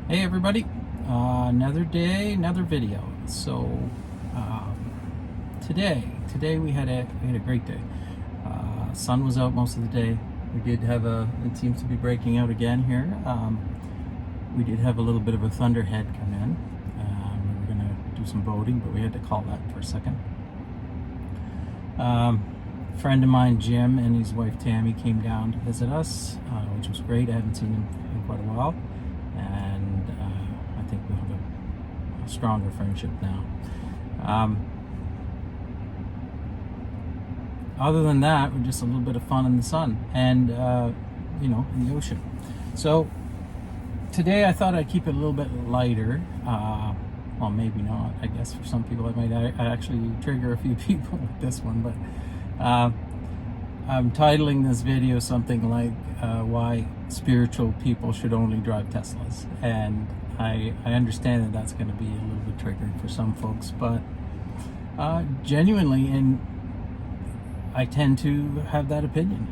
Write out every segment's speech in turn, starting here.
Hey everybody, another day, another video. So today we had a great day. Sun was out most of the day. We did have it seems to be breaking out again here. We did have a little bit of a thunderhead come in. We were gonna do some boating, but we had to call that for a second. Friend of mine, Jim, and his wife Tammy came down to visit us, which was great. I haven't seen him in quite a while, and I think we'll have a stronger friendship now. Other than that, we're just a little bit of fun in the sun and in the ocean. So today I thought I'd keep it a little bit lighter. Well, maybe not. I guess for some people I might actually trigger a few people with this one, but I'm titling this video something like why spiritual people should only drive Teslas. And I understand that that's going to be a little bit triggering for some folks, but genuinely, and I tend to have that opinion.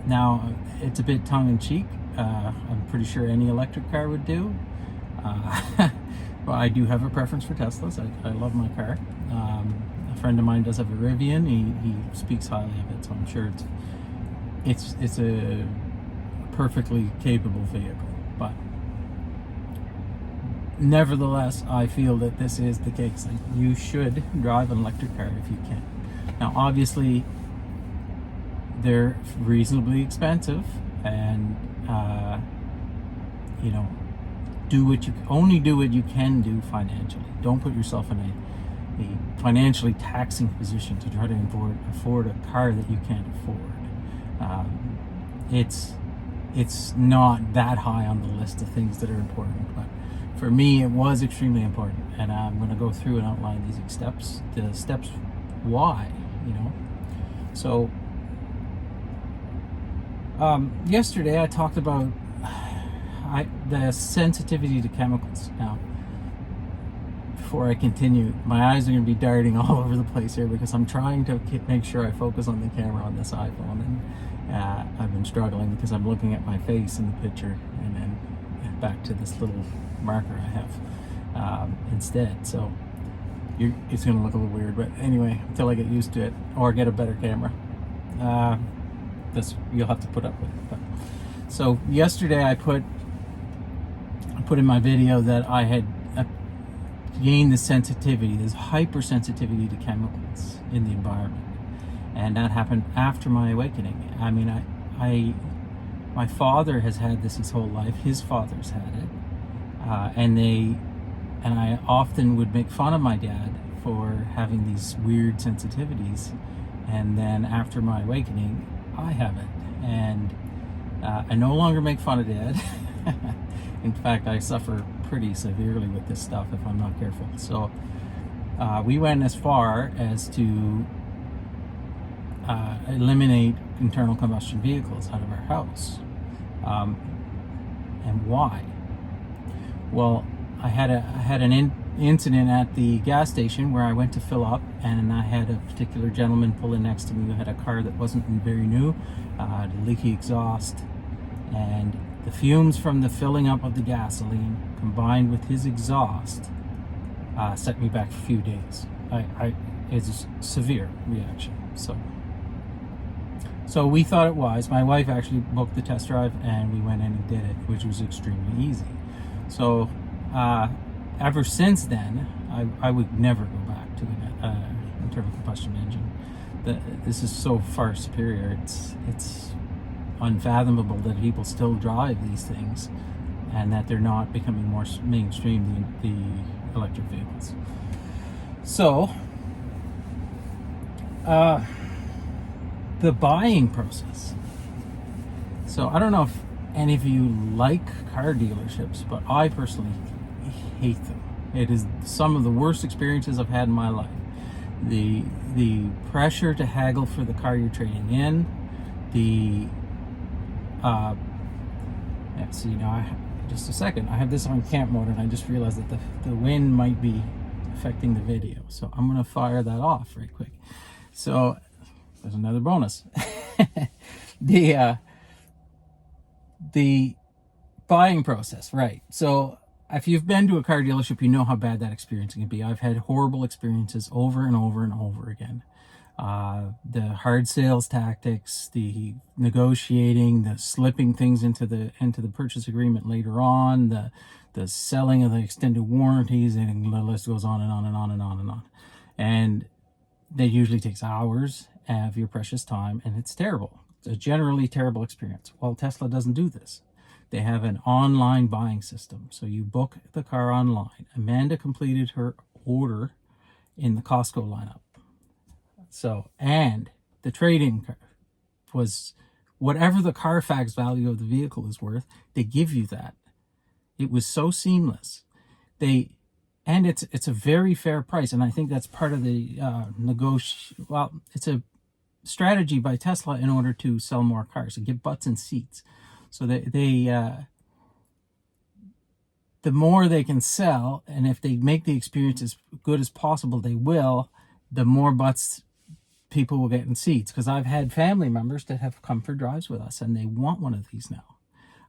Now, it's a bit tongue-in-cheek. I'm pretty sure any electric car would do. Well, I do have a preference for Teslas. I love my car. A friend of mine does have a Rivian. He speaks highly of it, so I'm sure it's a perfectly capable vehicle. But nevertheless, I feel that this is the case. Like, you should drive an electric car if you can. Now, obviously, they're reasonably expensive, and do what you can do financially. Don't put yourself in a financially taxing position to try to afford a car that you can't afford. It's not that high on the list of things that are important, but for me, it was extremely important, and I'm going to go through and outline these steps. The steps why, So yesterday I talked about the sensitivity to chemicals. Now, before I continue, my eyes are going to be darting all over the place here because I'm trying to make sure I focus on the camera on this iPhone, and I've been struggling because I'm looking at my face in the picture and then back to this little marker I have instead. So it's going to look a little weird, but anyway, until I get used to it or get a better camera, you'll have to put up with it. But, so yesterday I put in my video that I had gained the sensitivity, this hypersensitivity to chemicals in the environment, and that happened after my awakening. I mean, my father has had this his whole life. His father's had it, and I often would make fun of my dad for having these weird sensitivities, and then after my awakening, I have it, and I no longer make fun of Dad. In fact, I suffer pretty severely with this stuff if I'm not careful. So we went as far as to eliminate internal combustion vehicles out of our house. And why? Well, I had an incident at the gas station where I went to fill up, and I had a particular gentleman pull in next to me who had a car that wasn't very new, had a leaky exhaust, and the fumes from the filling up of the gasoline combined with his exhaust set me back a few days. It's a severe reaction. So we thought it was. My wife actually booked the test drive, and we went in and did it, which was extremely easy. So ever since then, I would never go back to an internal combustion engine. This is so far superior. It's unfathomable that people still drive these things, and that they're not becoming more mainstream, the electric vehicles. So the buying process. So I don't know if any of you like car dealerships, but I personally hate them. It is some of the worst experiences I've had in my life. The pressure to haggle for the car you're trading in, just a second, I have this on camp mode, and I just realized that the wind might be affecting the video, so I'm going to fire that off right quick. So there's another bonus. The Buying process, right. So if you've been to a car dealership, you know how bad that experience can be. I've had horrible experiences over and over and over again. The hard sales tactics, the negotiating, the slipping things into the purchase agreement later on, the selling of the extended warranties, and the list goes on and on and on and on and on. And that usually takes hours of your precious time, and it's terrible. It's a generally terrible experience. Well, Tesla doesn't do this. They have an online buying system. So you book the car online. Amanda completed her order in the Costco lineup. So, and the trade-in was whatever the Carfax value of the vehicle is worth, they give you that. It was so seamless. And it's a very fair price, and I think that's part of the well, it's a strategy by Tesla in order to sell more cars and get butts in seats. So the more they can sell, and if they make the experience as good as possible, they will, the more butts people will get in seats. Because I've had family members that have come for drives with us, and they want one of these now.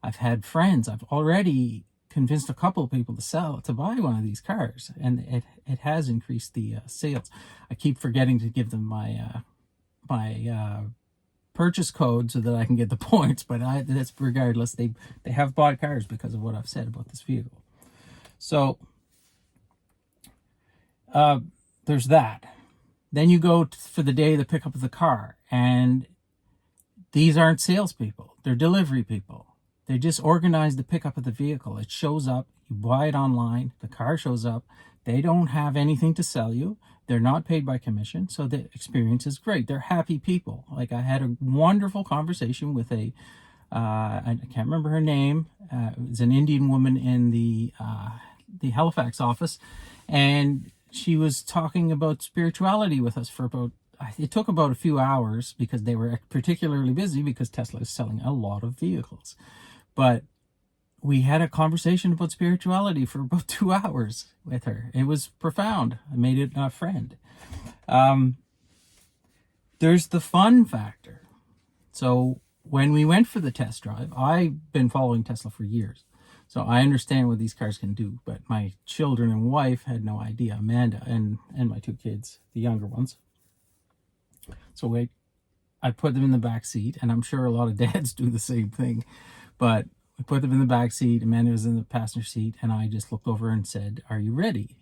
I've had friends, I've already convinced a couple of people to buy one of these cars, and it has increased the sales. I keep forgetting to give them my purchase code so that I can get the points, but that's regardless. They have bought cars because of what I've said about this vehicle. So there's that. Then you go for the day of the pickup of the car, and these aren't salespeople, they're delivery people. They just organize the pickup of the vehicle. It shows up, you buy it online, the car shows up. They don't have anything to sell you. They're not paid by commission, so the experience is great. They're happy people. Like, I had a wonderful conversation with I can't remember her name. It was an Indian woman in the Halifax office, and she was talking about spirituality with us for it took about a few hours because they were particularly busy because Tesla is selling a lot of vehicles. But we had a conversation about spirituality for about 2 hours with her. It was profound. I made it a friend. There's the fun factor. So when we went for the test drive, I've been following Tesla for years. So I understand what these cars can do, but my children and wife had no idea, Amanda and my 2 kids, the younger ones. So I put them in the back seat, and I'm sure a lot of dads do the same thing, but we put them in the back seat. Amanda was in the passenger seat, and I just looked over and said, "Are you ready?"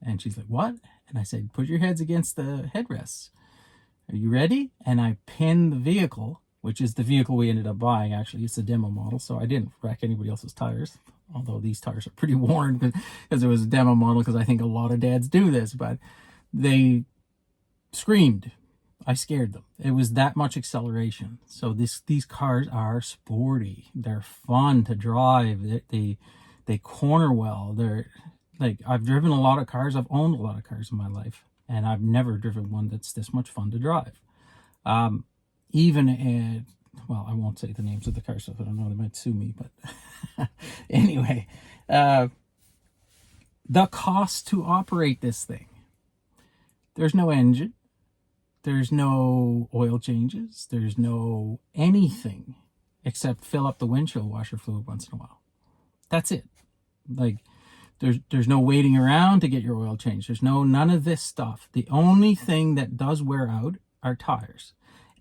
And she's like, "What?" And I said, "Put your heads against the headrests. Are you ready?" And I pinned the vehicle, which is the vehicle we ended up buying. Actually, it's a demo model, so I didn't wreck anybody else's tires, although these tires are pretty worn because it was a demo model, because I think a lot of dads do this. But they screamed. I scared them. It was that much acceleration. So these cars are sporty. They're fun to drive. They corner well. They're like, I've driven a lot of cars. I've owned a lot of cars in my life, and I've never driven one that's this much fun to drive. Well, I won't say the names of the cars, so I don't know, they might sue me, but anyway, the cost to operate this thing. There's no engine. There's no oil changes. There's no anything except fill up the windshield washer fluid once in a while. That's it. Like, there's no waiting around to get your oil changed. There's none of this stuff. The only thing that does wear out are tires.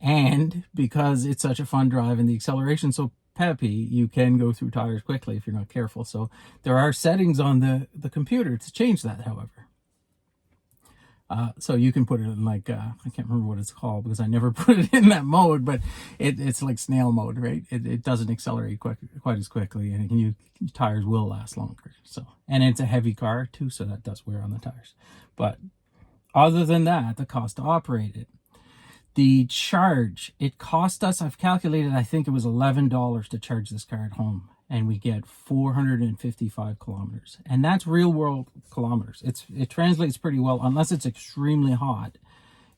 And because it's such a fun drive and the acceleration's so peppy, you can go through tires quickly if you're not careful. So there are settings on the computer to change that, however. So you can put it in, like, I can't remember what it's called because I never put it in that mode, but it's like snail mode, right? It doesn't accelerate quite as quickly, and your tires will last longer. So, and it's a heavy car too, so that does wear on the tires. But other than that, the cost to operate it. The charge, it cost us, I've calculated, I think it was $11 to charge this car at home. And we get 455 kilometers. And that's real world kilometers. It translates pretty well, unless it's extremely hot,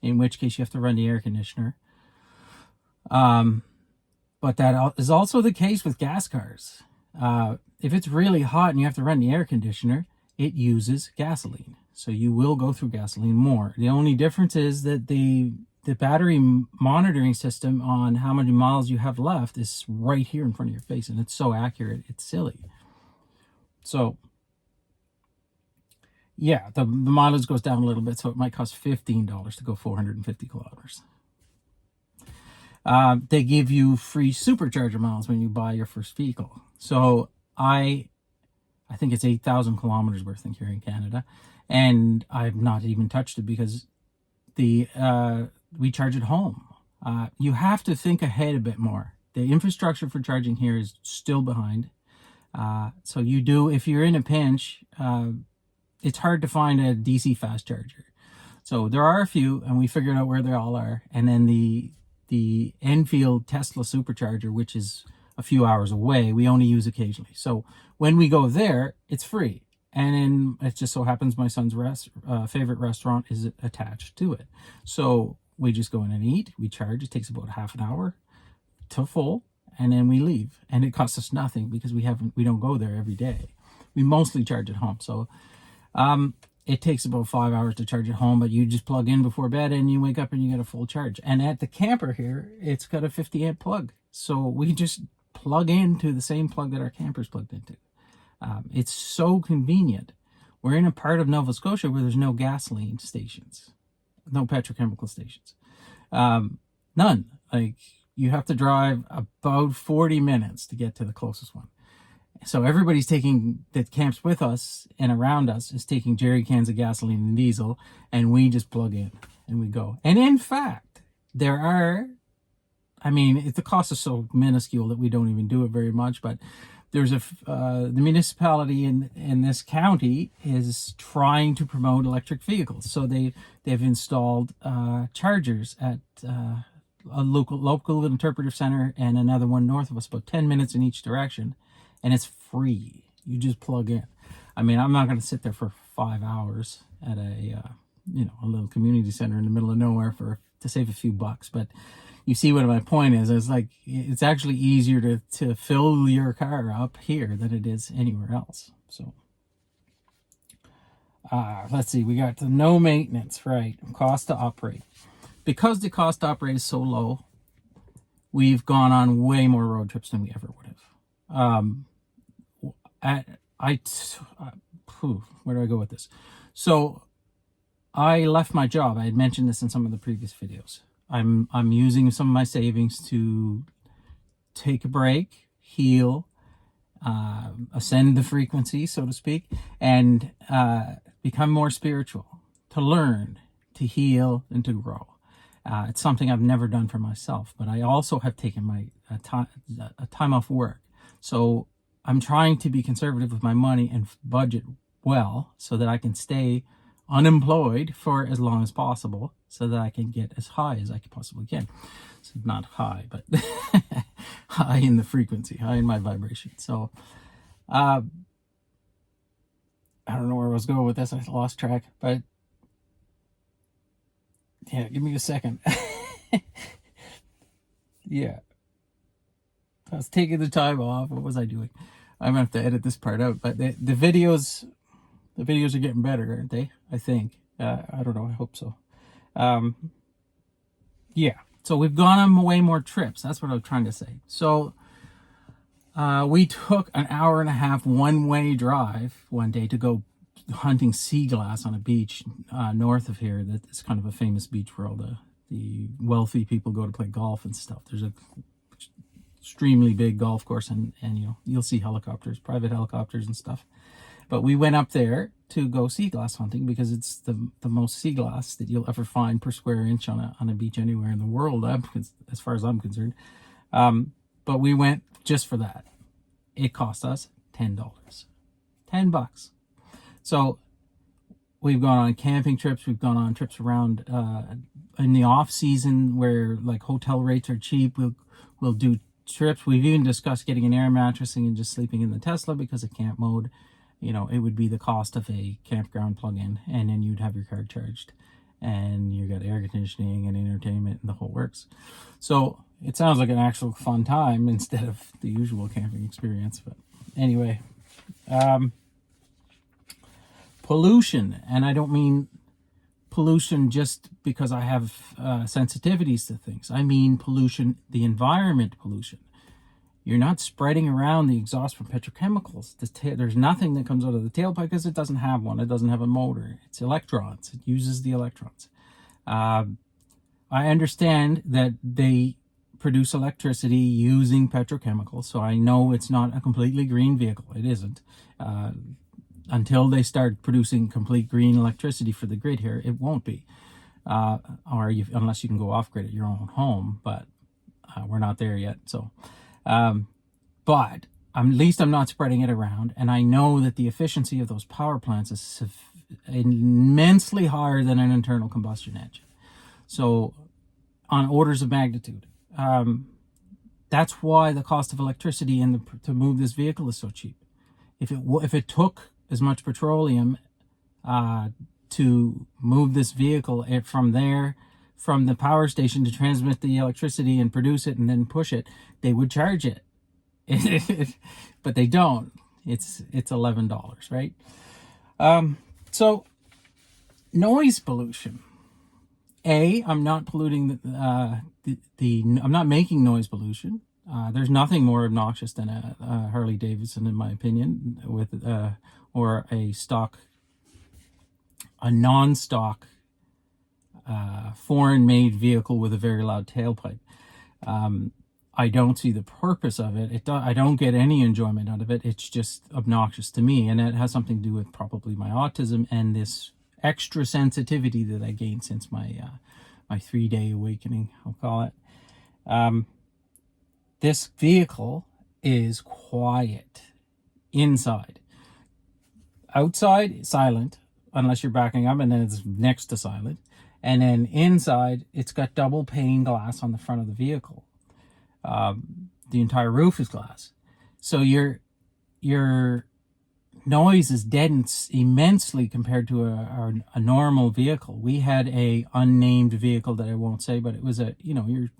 in which case you have to run the air conditioner. But that is also the case with gas cars. If it's really hot and you have to run the air conditioner, it uses gasoline. So you will go through gasoline more. The only difference is that the the battery monitoring system on how many miles you have left is right here in front of your face, and it's so accurate, it's silly. So yeah, the mileage goes down a little bit, so it might cost $15 to go 450 kilometers. They give you free supercharger miles when you buy your first vehicle. So I think it's 8,000 kilometers worth here in Canada, and I've not even touched it because we charge at home. You have to think ahead a bit more. The infrastructure for charging here is still behind. So you do, if you're in a pinch, it's hard to find a DC fast charger. So there are a few, and we figured out where they all are. And then the Enfield Tesla supercharger, which is a few hours away, we only use occasionally. So when we go there, it's free. And then it just so happens my son's favorite restaurant is attached to it. So we just go in and eat, we charge, it takes about half an hour to full, and then we leave. And it costs us nothing because we don't go there every day. We mostly charge at home. So it takes about 5 hours to charge at home, but you just plug in before bed and you wake up and you get a full charge. And at the camper here, it's got a 50 amp plug. So we just plug into the same plug that our camper's plugged into. It's so convenient. We're in a part of Nova Scotia where there's no gasoline stations, no petrochemical stations. None. Like, you have to drive about 40 minutes to get to the closest one. So everybody's that camps with us and around us is taking jerry cans of gasoline and diesel, and we just plug in and we go. And in fact, the cost is so minuscule that we don't even do it very much, but there's the municipality in this county is trying to promote electric vehicles. So they've installed chargers at a local interpretive center and another one north of us, about 10 minutes in each direction. And it's free. You just plug in. I'm not going to sit there for 5 hours at a little community center in the middle of nowhere to save a few bucks. But you see what my point is. It's like, it's actually easier to fill your car up here than it is anywhere else. So let's see. We got the no maintenance, right? Cost to operate. Because the cost to operate is so low, we've gone on way more road trips than we ever would have. Where do I go with this? So I left my job. I had mentioned this in some of the previous videos. I'm using some of my savings to take a break, heal, ascend the frequency, so to speak, and become more spiritual, to learn, to heal, and to grow. It's something I've never done for myself, but I also have taken a time off work. So I'm trying to be conservative with my money and budget well so that I can stay unemployed for as long as possible so that I can get as high as I possibly can. So not high, but high in the frequency, high in my vibration. So I don't know where I was going with this. I lost track, but yeah, give me a second. Yeah. I was taking the time off. What was I doing? I'm gonna have to edit this part out. But the videos are getting better, aren't they? I think. I don't know. I hope so. Yeah. So we've gone on way more trips. That's what I was trying to say. So we took an hour and a half one-way drive one day to go hunting sea glass on a beach north of here. That's kind of a famous beach where all the wealthy people go to play golf and stuff. There's a extremely big golf course, and you'll see helicopters, private helicopters and stuff. But we went up there to go sea glass hunting because it's the most sea glass that you'll ever find per square inch on a beach anywhere in the world, as far as I'm concerned. But we went just for that. It cost us $10. $10. So we've gone on camping trips. We've gone on trips around in the off season where like hotel rates are cheap. We'll do trips. We've even discussed getting an air mattress and just sleeping in the Tesla because of camp mode. It would be the cost of a campground plug-in, and then you'd have your car charged, and you got air conditioning and entertainment and the whole works. So it sounds like an actual fun time instead of the usual camping experience. But anyway, pollution, and I don't mean pollution just because I have sensitivities to things. I mean pollution, the environment pollution. You're not spreading around the exhaust from petrochemicals. There's nothing that comes out of the tailpipe because it doesn't have one. It doesn't have a motor. It's electrons. It uses the electrons. I understand that they produce electricity using petrochemicals, so I know it's not a completely green vehicle. It isn't. Until they start producing complete green electricity for the grid here, it won't be. Unless you can go off-grid at your own home, but we're not there yet. So, but at least I'm not spreading it around, and I know that the efficiency of those power plants is immensely higher than an internal combustion engine. So, on orders of magnitude. That's why the cost of electricity to move this vehicle is so cheap. If it took as much petroleum to move this vehicle from the power station to transmit the electricity and produce it and then push it, they would charge it. But they don't. It's $11, right? So noise pollution. I'm not polluting I'm not making noise pollution. There's nothing more obnoxious than a Harley Davidson, in my opinion, with or a non-stock foreign-made vehicle with a very loud tailpipe. I don't see the purpose of it. I don't get any enjoyment out of it. It's just obnoxious to me, and it has something to do with probably my autism and this extra sensitivity that I gained since my 3-day awakening, I'll call it. This vehicle is quiet inside. Outside, silent, unless you're backing up, and then it's next to silent. And then inside, it's got double pane glass on the front of the vehicle. The entire roof is glass. So your noise is deadened immensely compared to a normal vehicle. We had a unnamed vehicle that I won't say, but it was you're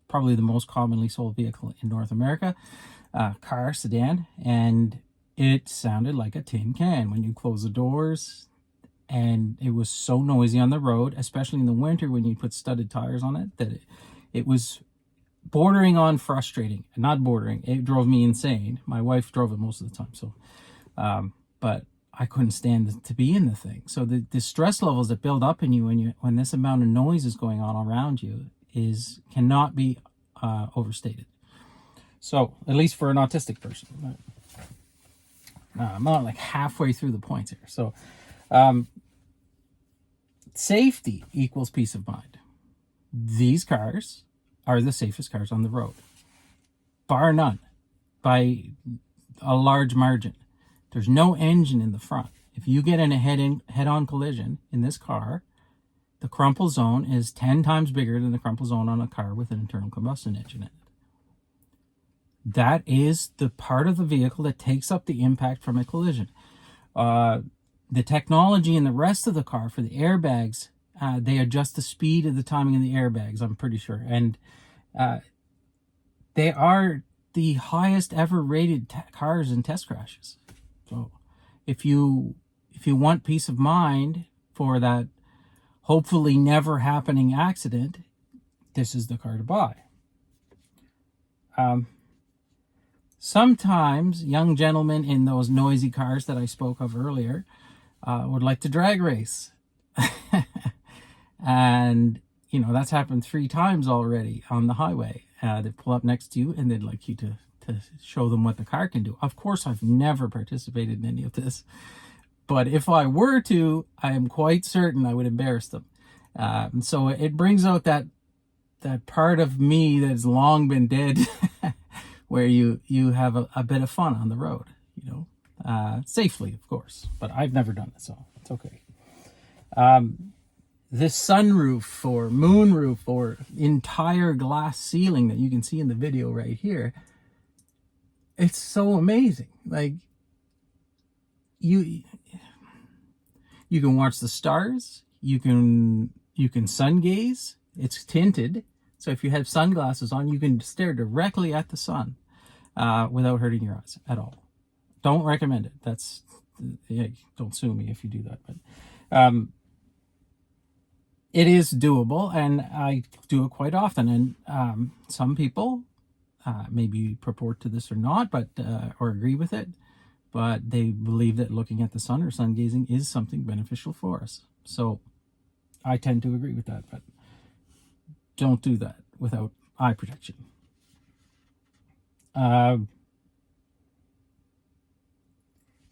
probably the most commonly sold vehicle in North America, car, sedan, and it sounded like a tin can when you close the doors, and it was so noisy on the road, especially in the winter when you put studded tires on it, that it was bordering on frustrating. Not bordering, it drove me insane. My wife drove it most of the time, so but I couldn't stand to be in the thing. So the stress levels that build up in you when this amount of noise is going on around you cannot be overstated. So at least for an autistic person. I'm not like halfway through the points here. So safety equals peace of mind. These cars are the safest cars on the road, bar none, by a large margin. There's no engine in the front. If you get in a head-on collision in this car, the crumple zone is 10 times bigger than the crumple zone on a car with an internal combustion engine in it. That is the part of the vehicle that takes up the impact from a collision. The technology in the rest of the car for the airbags, they adjust the speed of the timing of the airbags, I'm pretty sure. And they are the highest ever rated cars in test crashes. So if you want peace of mind for that hopefully never happening accident, this is the car to buy. Sometimes young gentlemen in those noisy cars that I spoke of earlier would like to drag race. And, that's happened 3 times already on the highway. They pull up next to you and they'd like you to show them what the car can do. Of course, I've never participated in any of this. But if I were to, I am quite certain I would embarrass them. So it brings out that part of me that's long been dead, where you have a bit of fun on the road, safely, of course. But I've never done it, so it's okay. This sunroof or moonroof or entire glass ceiling that you can see in the video right here, it's so amazing. Like, you can watch the stars, you can sun gaze. It's tinted, so if you have sunglasses on, you can stare directly at the sun without hurting your eyes at all. Don't recommend it. Don't sue me if you do that. But it is doable, and I do it quite often. And some people maybe purport to this or not, but or agree with it, but they believe that looking at the sun or sun gazing is something beneficial for us. So I tend to agree with that, but don't do that without eye protection.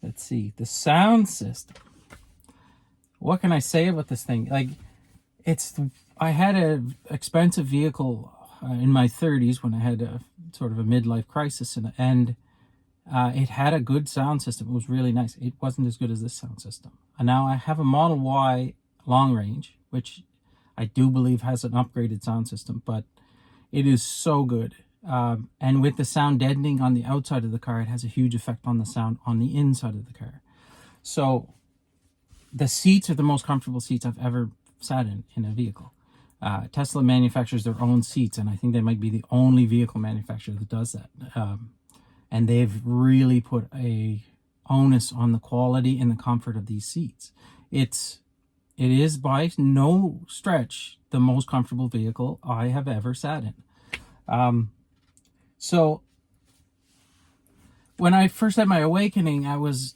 Let's see, the sound system. What can I say about this thing? Like, I had an expensive vehicle in my 30s when I had a sort of a midlife crisis, and it had a good sound system. It was really nice. It wasn't as good as this sound system. And now I have a Model Y long range, which I do believe has an upgraded sound system, but it is so good. And with the sound deadening on the outside of the car, it has a huge effect on the sound on the inside of the car. So the seats are the most comfortable seats I've ever sat in a vehicle. Tesla manufactures their own seats, and I think they might be the only vehicle manufacturer that does that. And they've really put a onus on the quality and the comfort of these seats. It is by no stretch the most comfortable vehicle I have ever sat in. So when I first had my awakening, I was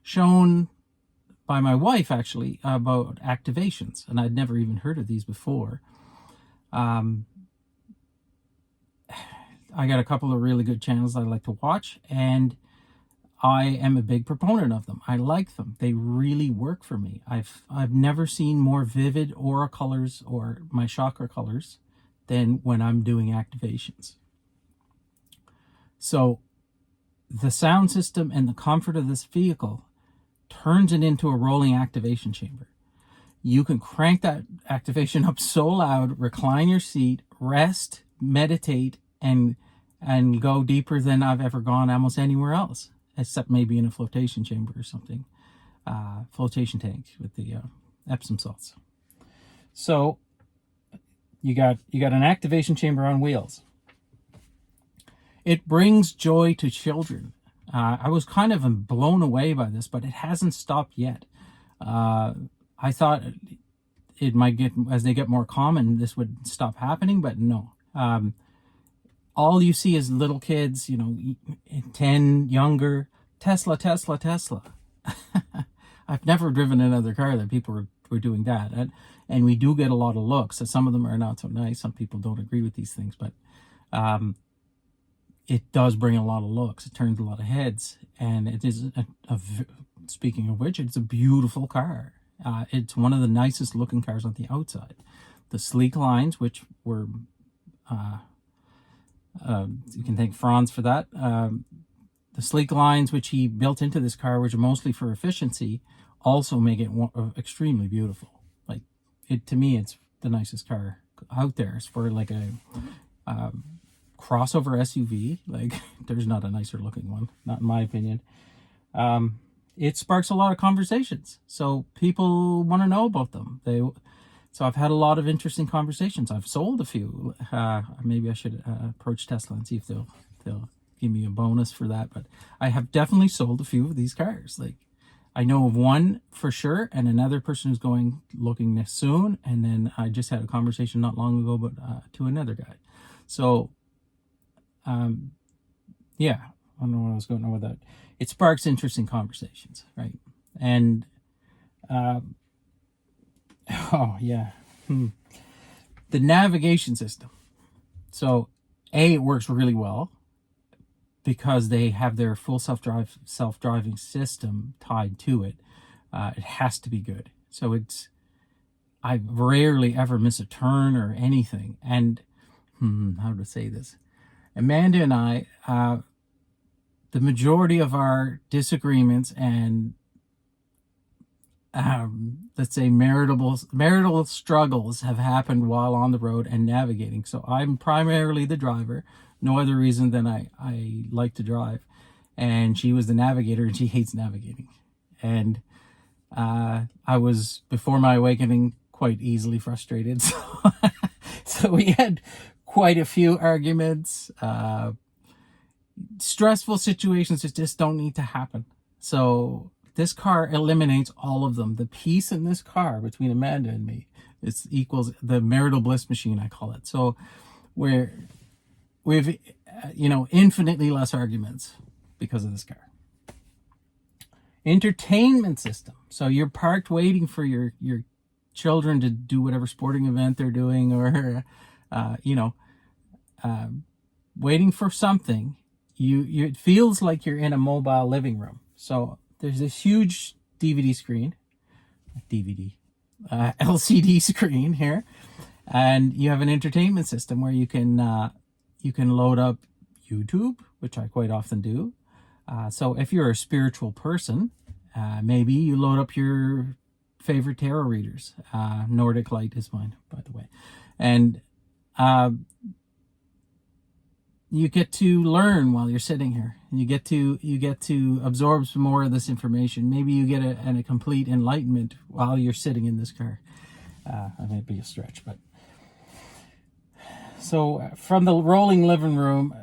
shown by my wife actually about activations, and I'd never even heard of these before. I got a couple of really good channels I like to watch, and I am a big proponent of them. I like them. They really work for me. I've never seen more vivid aura colors or my chakra colors than when I'm doing activations. So the sound system and the comfort of this vehicle turns it into a rolling activation chamber. You can crank that activation up so loud, recline your seat, rest, meditate, and go deeper than I've ever gone almost anywhere else, except maybe in a flotation chamber or something, flotation tank with the Epsom salts. So you got an activation chamber on wheels. It brings joy to children. I was kind of blown away by this, but it hasn't stopped yet. I thought it might get, as they get more common, this would stop happening, but no. All you see is little kids, 10, younger, Tesla, Tesla, Tesla. I've never driven another car that people were doing that. And we do get a lot of looks. So some of them are not so nice. Some people don't agree with these things, but it does bring a lot of looks. It turns a lot of heads. And it is, speaking of which, it's a beautiful car. It's one of the nicest looking cars on the outside. The sleek lines, which were... you can thank Franz for that. The sleek lines which he built into this car, which are mostly for efficiency, also make it extremely beautiful. Like, to me, it's the nicest car out there. It's for like a crossover SUV. Like, there's not a nicer looking one, not in my opinion. It sparks a lot of conversations, so people want to know about them. So I've had a lot of interesting conversations. I've sold a few. Maybe I should approach Tesla and see if they'll give me a bonus for that. But I have definitely sold a few of these cars. Like, I know of one for sure, and another person who's looking next soon. And then I just had a conversation not long ago, but to another guy. So, yeah, I don't know what I was going on with that. It sparks interesting conversations, right? And oh, yeah. The navigation system. So, it works really well because they have their full self-driving system tied to it. It has to be good. So I rarely ever miss a turn or anything. And how to say this? Amanda and I, the majority of our disagreements and let's say marital struggles have happened while on the road and navigating. So I'm primarily the driver, no other reason than I like to drive, and she was the navigator, and she hates navigating. And I was, before my awakening, quite easily frustrated. So we had quite a few arguments, stressful situations that just don't need to happen. So This car eliminates all of them. The peace in this car between Amanda and me equals the marital bliss machine, I call it. So we've infinitely less arguments because of this car. Entertainment system. So you're parked waiting for your children to do whatever sporting event they're doing, or waiting for something. It feels like you're in a mobile living room. So there's this huge LCD screen here, and you have an entertainment system where you can load up YouTube, which I quite often do. So if you're a spiritual person, maybe you load up your favorite tarot readers. Nordic Light is mine, by the way, and you get to learn while you're sitting here. You get to absorb some more of this information. Maybe you get a complete enlightenment while you're sitting in this car. That might be a stretch, but so from the rolling living room,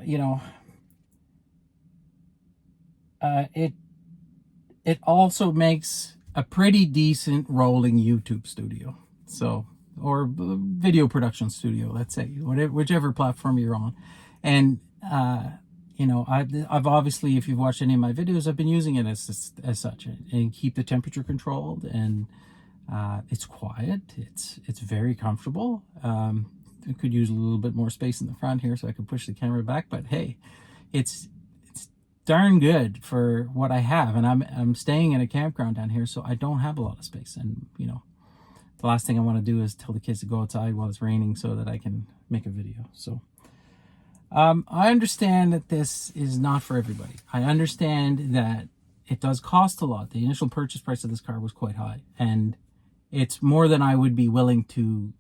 it also makes a pretty decent rolling YouTube studio. So, or video production studio, let's say, whichever platform you're on. And, I've obviously, if you've watched any of my videos, I've been using it as such, and keep the temperature controlled, and it's quiet. It's very comfortable. I could use a little bit more space in the front here so I could push the camera back, but hey, it's darn good for what I have. And I'm staying in a campground down here, so I don't have a lot of space. And, the last thing I want to do is tell the kids to go outside while it's raining so that I can make a video. So I understand that this is not for everybody. I understand that it does cost a lot. The initial purchase price of this car was quite high, and it's more than I would be willing to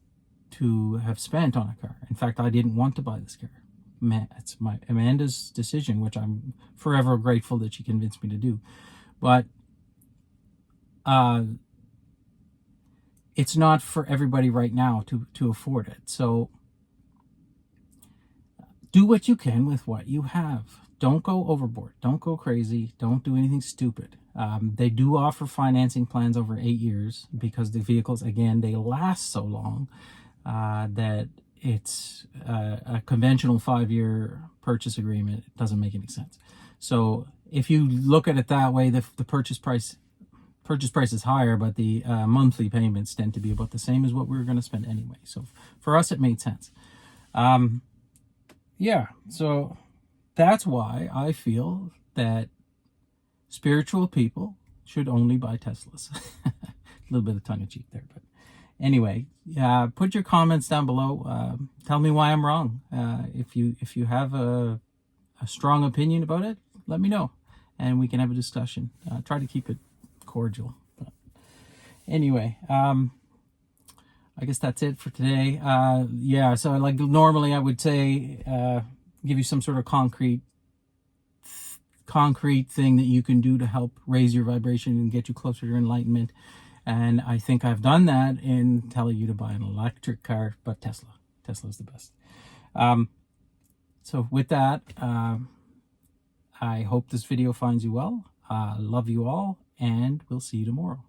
have spent on a car. In fact, I didn't want to buy this car. It's Amanda's decision, which I'm forever grateful that she convinced me to do. But it's not for everybody right now to afford it. So do what you can with what you have. Don't go overboard. Don't go crazy. Don't do anything stupid. They do offer financing plans over 8 years, because the vehicles, again, they last so long that it's a conventional 5-year purchase agreement. It doesn't make any sense. So if you look at it that way, the purchase price is higher, but the monthly payments tend to be about the same as what we were going to spend anyway. So for us, it made sense. Yeah, so that's why I feel that spiritual people should only buy Teslas. A little bit of tongue-in-cheek there, but anyway, put your comments down below. Tell me why I'm wrong. If you have a strong opinion about it, let me know, and we can have a discussion. Try to keep it cordial. But anyway, I guess that's it for today. Yeah, so like normally I would say, give you some sort of concrete thing that you can do to help raise your vibration and get you closer to your enlightenment. And I think I've done that in telling you to buy an electric car, but Tesla's the best. So with that, I hope this video finds you well. Love you all, and we'll see you tomorrow.